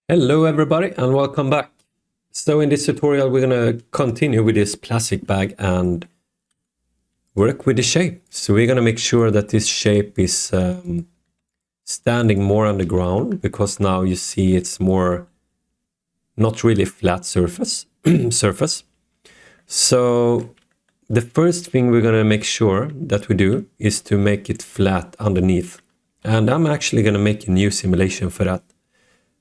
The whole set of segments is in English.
Hello everybody and welcome back. So in this tutorial we're gonna continue with this plastic bag and work with the shape. So we're gonna make sure that this shape is standing more on the ground, because now you see it's more not really flat surface. So the first thing we're gonna make sure that we do is to make it flat underneath. And I'm actually gonna make a new simulation for that.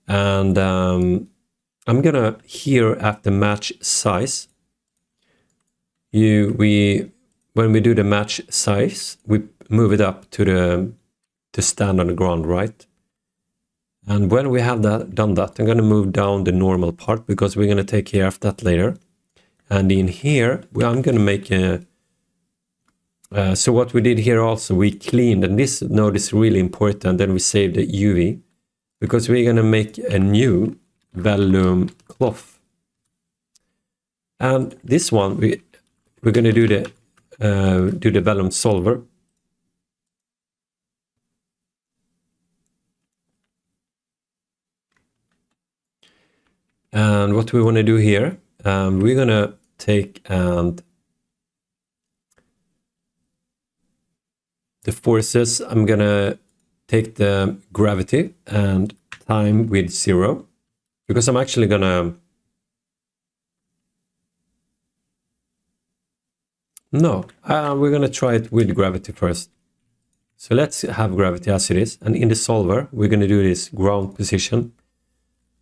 And I'm gonna here after match size. When we do the match size, we move it up to stand on the ground, right? And when we have done that, I'm gonna move down the normal part because we're gonna take care of that later. And in here, I'm gonna make a. So what we did here also, we cleaned, and this node is really important. Then we saved the UV because we're gonna make a new vellum cloth. And this one we're going to do the vellum solver. And what we want to do here, we're going to take and the forces, I'm going to take the gravity and time with 0, because I'm actually going to we're going to try it with gravity first. So let's have gravity as it is. And in the solver, we're going to do this ground position.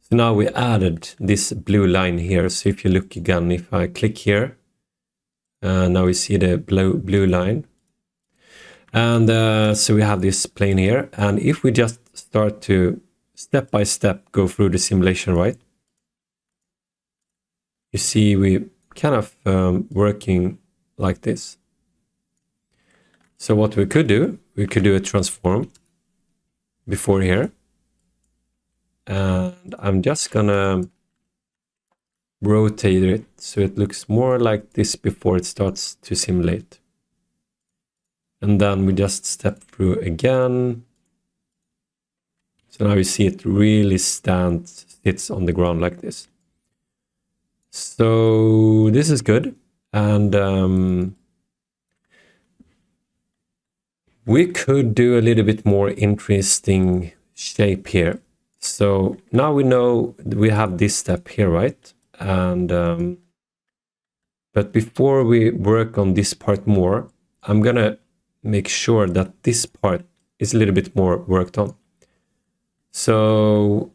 So now we added this blue line here. So if you look again, if I click here, now we see the blue line. And so we have this plane here. And if we just start to step by step go through the simulation, right? You see we kind of working like this. So what we could do a transform before here. And I'm just gonna rotate it so it looks more like this before it starts to simulate. And then we just step through again. So now you see it really sits on the ground like this. So this is good. And we could do a little bit more interesting shape here. So now we know we have this step here, right? And but before we work on this part more, I'm gonna make sure that this part is a little bit more worked on. So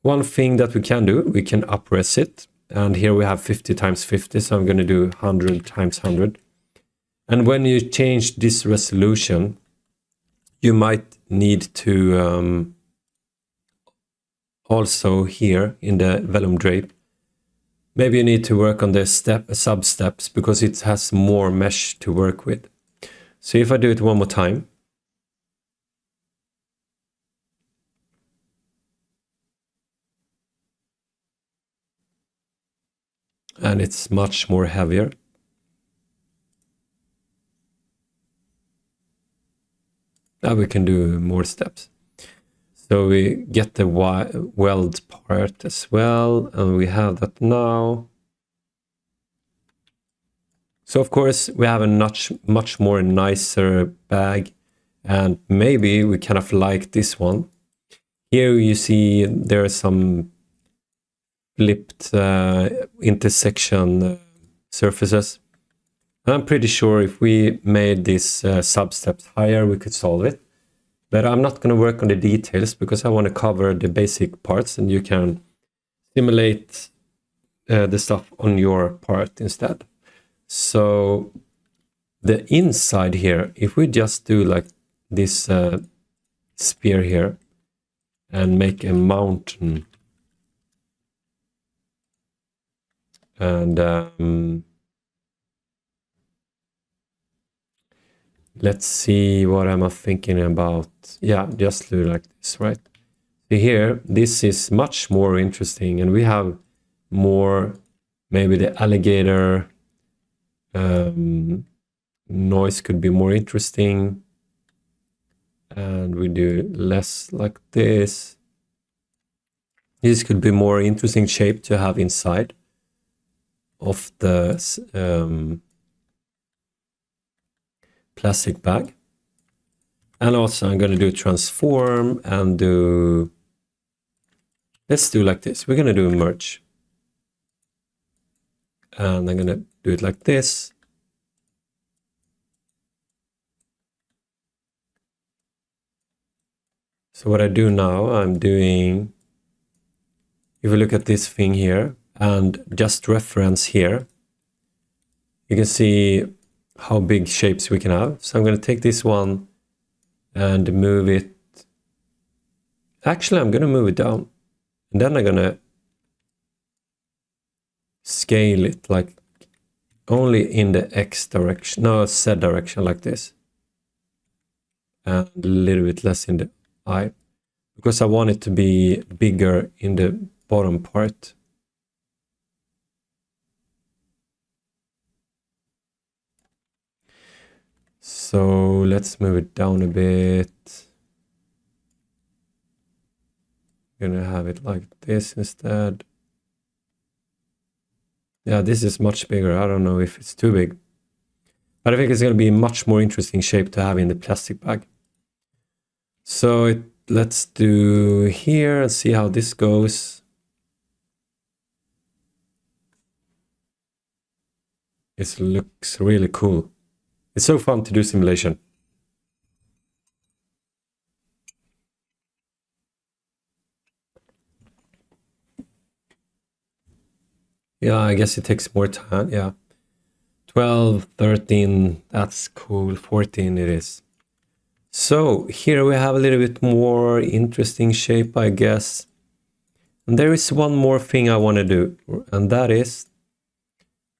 one thing that we can do, we can upres it. And here we have 50 times 50, so I'm going to do 100 times 100. And when you change this resolution, you might need to also here in the vellum drape, maybe you need to work on the sub steps because it has more mesh to work with. So if I do it one more time, and it's much more heavier. Now we can do more steps. So we get the weld part as well, and we have that now. So of course we have a much more nicer bag, and maybe we kind of like this one. Here you see there are some flipped intersection surfaces. And I'm pretty sure if we made these sub-steps higher, we could solve it. But I'm not going to work on the details because I want to cover the basic parts, and you can simulate the stuff on your part instead. So the inside here, if we just do like this sphere here and make a mountain, and let's see, what am I thinking about? Yeah, just do like this, right? So here, this is much more interesting, and we have more, maybe the alligator noise could be more interesting. And we do less like this. This could be more interesting shape to have inside of the plastic bag. And also I'm going to do transform and do, let's do like this. We're going to do merge. And I'm going to do it like this. So what I do now, I'm doing, if you look at this thing here and just reference here, you can see how big shapes we can have. So I'm going to take this one and move it. Actually, I'm going to move it down. And then I'm going to scale it like only in the X direction, no, Z direction like this. And a little bit less in the I, because I want it to be bigger in the bottom part. So let's move it down a bit. I'm gonna have it like this instead. Yeah, this is much bigger. I don't know if it's too big, but I think it's gonna be a much more interesting shape to have in the plastic bag. So let's do here and see how this goes. It looks really cool. It's so fun to do simulation. Yeah, I guess it takes more time. Yeah. 12, 13, that's cool. 14 it is. So here we have a little bit more interesting shape, I guess. And there is one more thing I want to do, and that is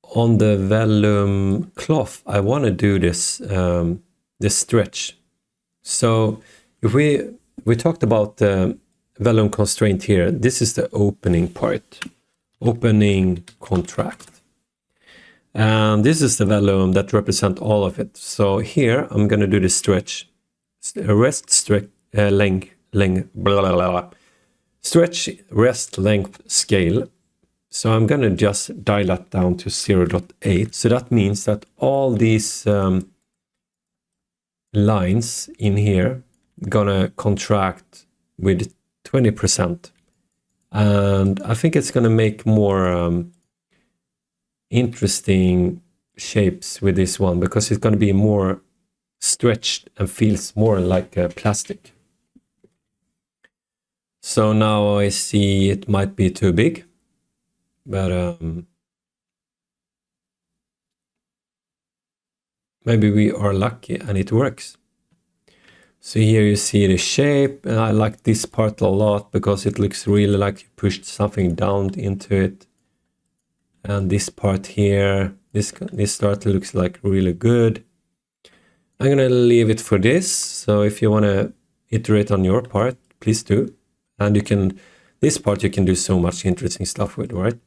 on the vellum cloth. I want to do this stretch. So if we talked about the vellum constraint here, this is the opening part, opening contract. And this is the vellum that represents all of it. So here I'm going to do the stretch, rest, stretch, length, blah, blah, blah. Stretch, rest, length, scale. So I'm going to just dial that down to 0.8. So that means that all these lines in here gonna contract with 20%. And I think it's gonna make more interesting shapes with this one, because it's gonna be more stretched and feels more like plastic. So now I see it might be too big, but maybe we are lucky and it works. So here you see the shape, and I like this part a lot because it looks really like you pushed something down into it. And this part here, this start looks like really good. I'm gonna leave it for this. So if you wanna iterate on your part, please do. And you can, this part you can do so much interesting stuff with, right?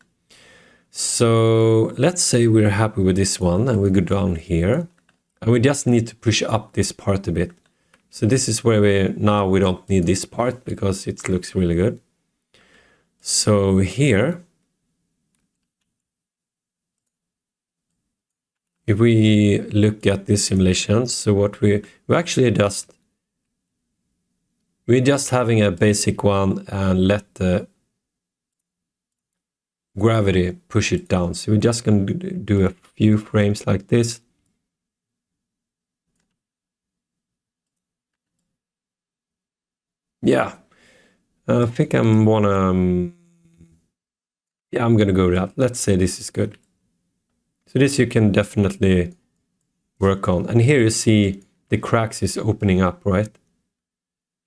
So let's say we're happy with this one and we go down here and we just need to push up this part a bit. So this is where we don't need this part because it looks really good. So here, if we look at this simulation, so what we're just having a basic one and let the gravity push it down. So we're just going to do a few frames like this. Yeah, I think I'm gonna go with that. Let's say this is good. So this you can definitely work on. And here you see the cracks is opening up, right?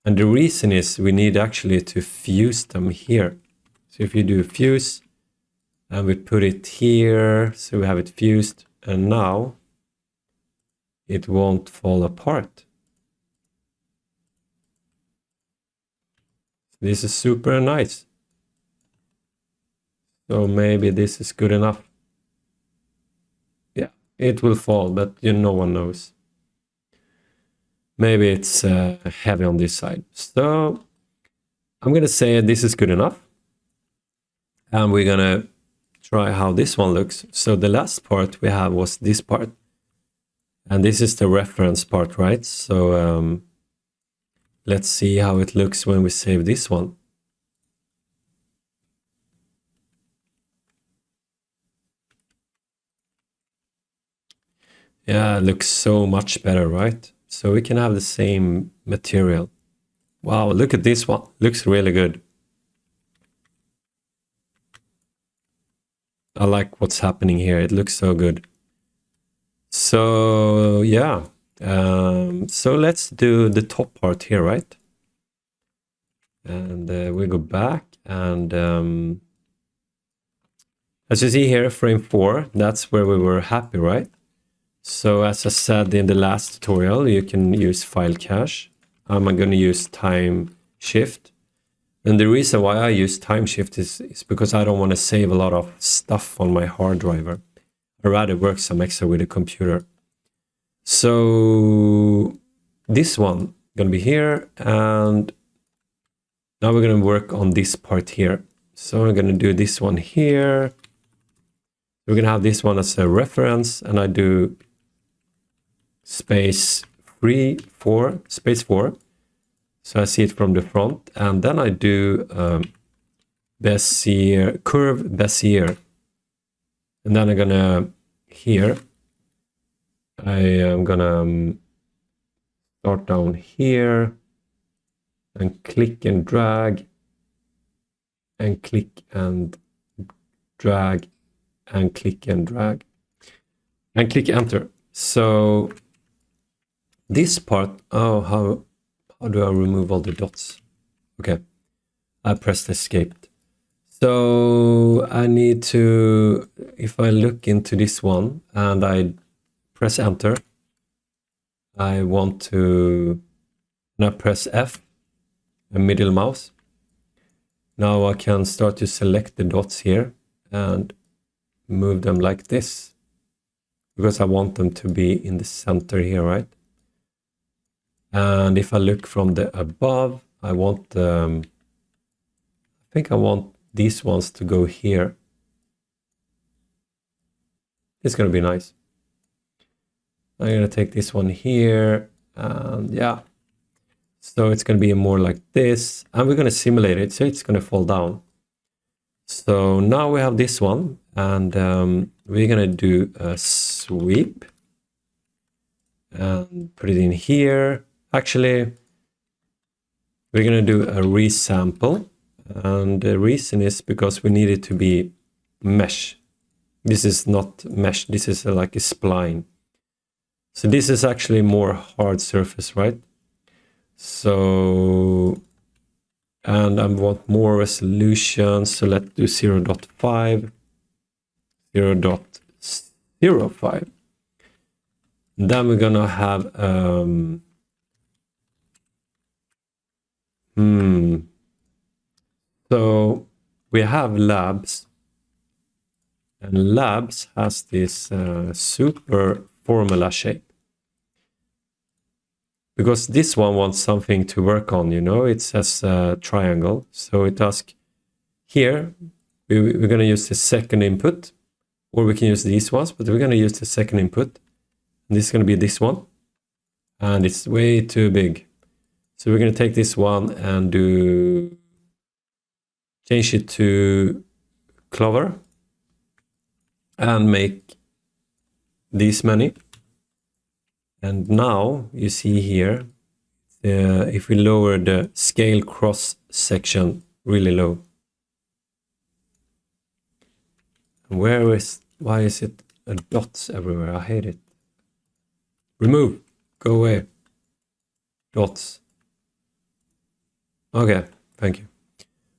And the reason is we need actually to fuse them here. So if you do fuse and we put it here, so we have it fused, and now it won't fall apart. This is super nice. So maybe this is good enough. Yeah, it will fall, but no one knows. Maybe it's heavy on this side. So I'm going to say this is good enough. And we're gonna try how this one looks. So the last part we have was this part. And this is the reference part, right? So let's see how it looks when we save this one. Yeah, it looks so much better, right? So we can have the same material. Wow, look at this one. Looks really good. I like what's happening here. It looks so good. So yeah, so let's do the top part here, right? And we go back and as you see here, frame 4, that's where we were happy, right? So as I said in the last tutorial, you can use file cache. I'm going to use time shift. And the reason why I use time shift is because I don't want to save a lot of stuff on my hard driver. I'd rather work some extra with the computer. So this one going to be here, and now we're going to work on this part here. So I'm going to do this one here. We're going to have this one as a reference, and I do space 4, so I see it from the front, and then I do Bezier, curve Bezier, and then I'm gonna here I am gonna start down here and click and drag and click and drag and click and drag and click enter. So this part, oh, how do I remove all the dots? Okay, I pressed escape. So I need to, if I look into this one and I press enter, I want to now press F, a middle mouse. Now I can start to select the dots here and move them like this, because I want them to be in the center here, right? And if I look from the above, I want, I think I want these ones to go here. It's going to be nice. I'm going to take this one here, and yeah. So it's going to be more like this, and we're going to simulate it, so it's going to fall down. So now we have this one, and we're going to do a sweep and put it in here. Actually, we're going to do a resample, and the reason is because we need it to be mesh. This is not mesh, this is like a spline. So this is actually more hard surface, right? So, and I want more resolution, so let's do 0.5, 0.05. Then we're gonna have so we have labs, and labs has this super formula shape, because this one wants something to work on, you know, it says triangle, so it asks here, we're going to use the second input, or we can use these ones, but we're going to use the second input, and this is going to be this one, and it's way too big. So we're going to take this one and change it to clover and make these many. And now you see here, if we lower the scale cross section really low. And why is it dots everywhere? I hate it. Remove, go away. Dots. Okay, thank you.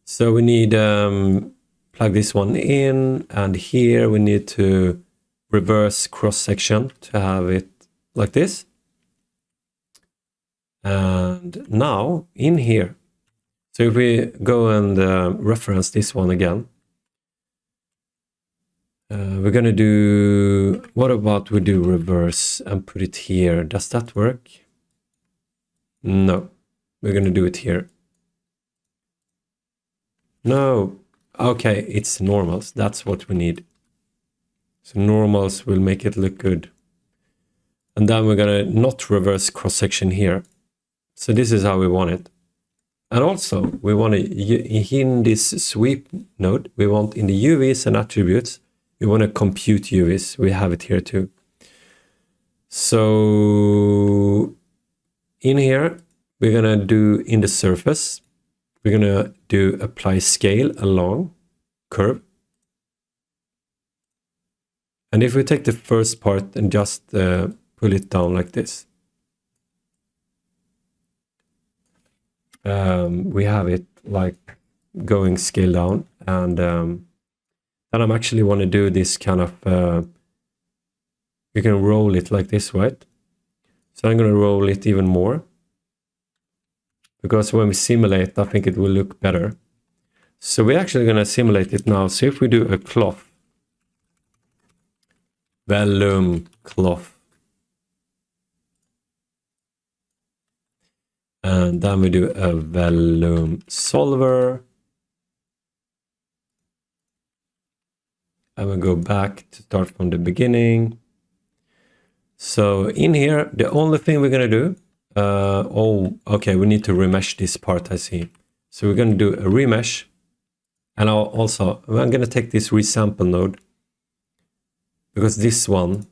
So we need plug this one in, and here we need to reverse cross section to have it like this. And now in here, so if we go and reference this one again, we're gonna do, what about we do reverse and put it here? Does that work? No, we're gonna do it here. No, Okay, it's normals. That's what we need. So normals will make it look good. And then we're gonna not reverse cross-section here. So this is how we want it. And also, we want to, in this sweep node, we want in the UVs and attributes, we want to compute UVs. We have it here too. So in here, we're going to do in the surface, we're going to do apply scale along curve. And if we take the first part and just pull it down like this, we have it like going scale down. And then I'm actually want to do this kind of, you can roll it like this, right? So I'm going to roll it even more, because when we simulate, I think it will look better. So we're actually going to simulate it now. So if we do a cloth, volume cloth, and then we do a volume solver, and we go back to start from the beginning. So in here, the only thing we're going to do, okay, we need to remesh this part, I see. So we're going to do a remesh. And I'm going to take this resample node, because this one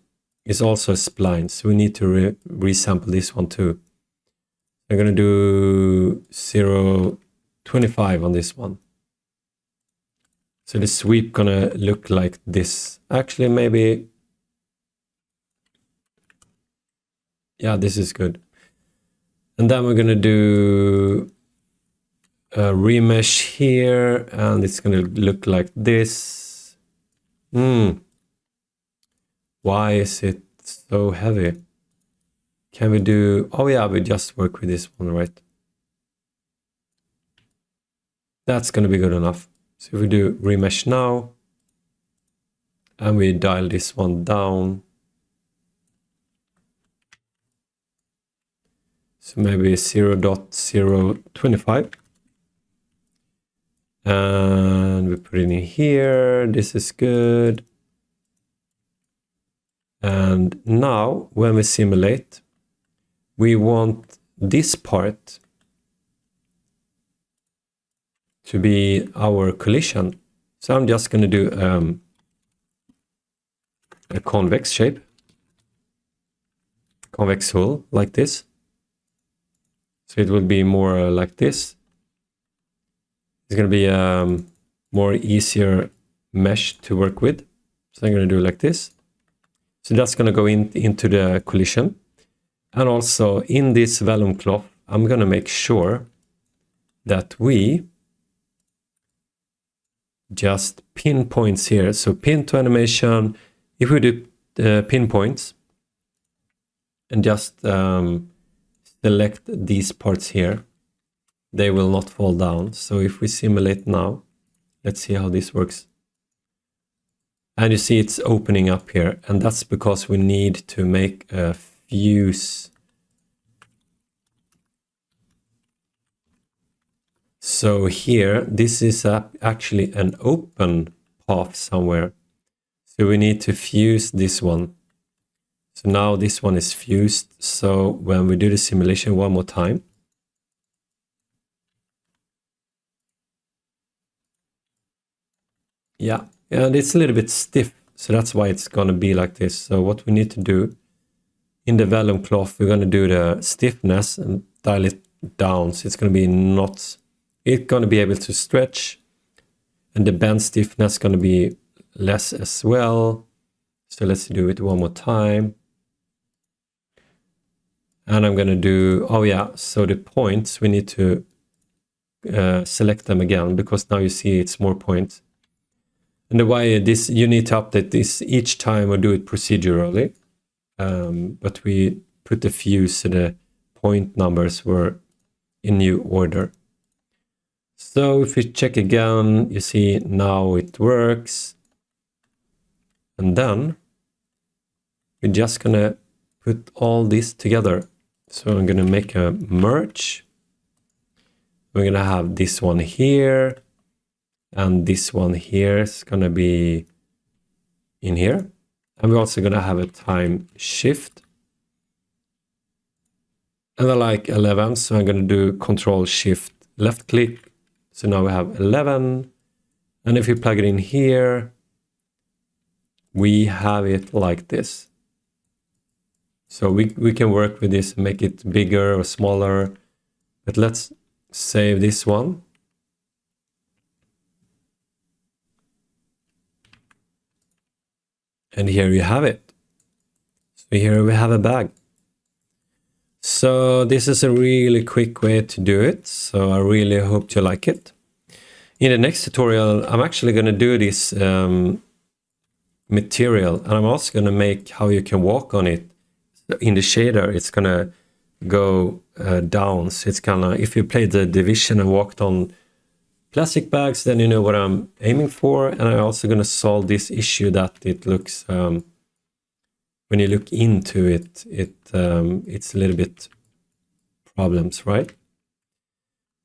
is also a spline. So we need to resample this one too. I'm going to do 0.25 on this one. So the sweep going to look like this. Actually, maybe... yeah, this is good. And then we're going to do a remesh here, and it's going to look like this. Why is it so heavy? Can we do... oh yeah, we just work with this one, right? That's going to be good enough. So if we do remesh now, and we dial this one down, so maybe 0.025. And we put it in here. This is good. And now when we simulate, we want this part to be our collision. So I'm just going to do a convex shape, convex hull like this. So it will be more like this. It's going to be more easier mesh to work with. So I'm going to do like this. So that's going to go into the collision. And also in this vellum cloth, I'm going to make sure that we just pinpoints here. So pin to animation, if we do pinpoints and just select these parts here, they will not fall down. So if we simulate now, let's see how this works. And you see it's opening up here, and that's because we need to make a fuse. So here, this is actually an open path somewhere. So we need to fuse this one. So now this one is fused. So when we do the simulation one more time, yeah, and it's a little bit stiff. So that's why it's going to be like this. So what we need to do in the vellum cloth, we're going to do the stiffness and dial it down. So it's going to be not, it's going to be able to stretch, and the bend stiffness is going to be less as well. So let's do it one more time. And I'm going to do, oh yeah, so the points, we need to select them again, because now you see it's more points. And the way this, you need to update this each time or do it procedurally. But we put the fuse so the point numbers were in new order. So if we check again, you see now it works. And then we're just going to put all this together. So I'm going to make a merge. We're going to have this one here. and this one here is gonna be in here. And we're also gonna have a time shift. And I like 11, so I'm gonna do Control Shift left click. So now we have 11. And if we plug it in here, we have it like this. So we can work with this and make it bigger or smaller. But let's save this one. And here you have it. So here we have a bag. So this is a really quick way to do it. So I really hope you like it. In the next tutorial, I'm actually going to do this material, and I'm also going to make how you can walk on it. In the shader, it's going to go down. So it's kind of, if you played the Division and walked on plastic bags, then you know what I'm aiming for. And I'm also going to solve this issue that it looks, when you look into it, it's a little bit problems, right?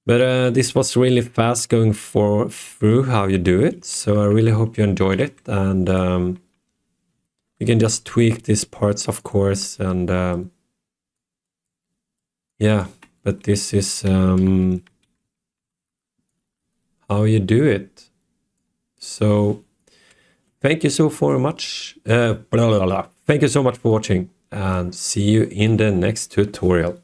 But this was really fast going through how you do it. So I really hope you enjoyed it. And you can just tweak these parts, of course. And yeah, but this is how you do it. So thank you so much. Thank you so much for watching, and see you in the next tutorial.